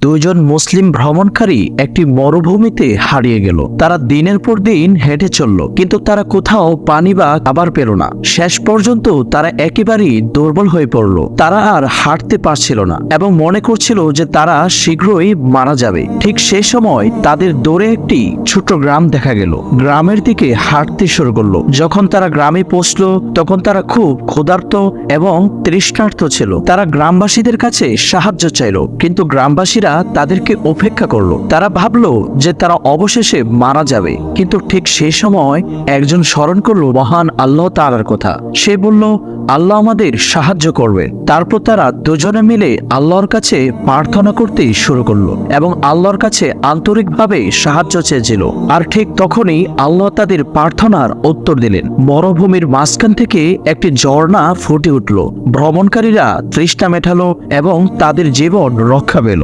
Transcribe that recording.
দুইজন মুসলিম ভ্রমণকারী একটি মরুভূমিতে হারিয়ে গেল। তারা দিনের পর দিন হেঁটে চলল, কিন্তু তারা কোথাও পানি বা খাবার পেল না। শেষ পর্যন্ত তারা একেবারেই দুর্বল হয়ে পড়ল। তারা আর হাঁটতে পারছিল না এবং মনে করছিল যে তারা শীঘ্রই মারা যাবে। ঠিক সে সময় তাদের দূরে একটি ছোট্ট গ্রাম দেখা গেল। গ্রামের দিকে হাঁটতে শুরু করলো। যখন তারা গ্রামে পৌঁছলো তখন তারা খুব ক্ষুধার্ত এবং তৃষ্ণার্ত ছিল। তারা গ্রামবাসীদের কাছে সাহায্য চাইল, কিন্তু গ্রামবাসীরা তাদেরকে উপেক্ষা করলো। তারা ভাবলো যে তারা অবশেষে মারা যাবে। কিন্তু ঠিক সে সময় একজন স্মরণ করলো মহান আল্লাহ তাআলার কথা। সে বলল, আল্লাহ আমাদের সাহায্য করবে। তারপর তারা দুজনে মিলে আল্লাহর কাছে প্রার্থনা করতে শুরু করলো এবং আল্লাহর কাছে আন্তরিকভাবে সাহায্য চেয়েছিল। আর ঠিক তখনই আল্লাহ তাদের প্রার্থনার উত্তর দিলেন। মরুভূমির মাঝখান থেকে একটি ঝর্ণা ফুটে উঠল। ভ্রমণকারীরা তৃষ্ণা মেটালো এবং তাদের জীবন রক্ষা পেল।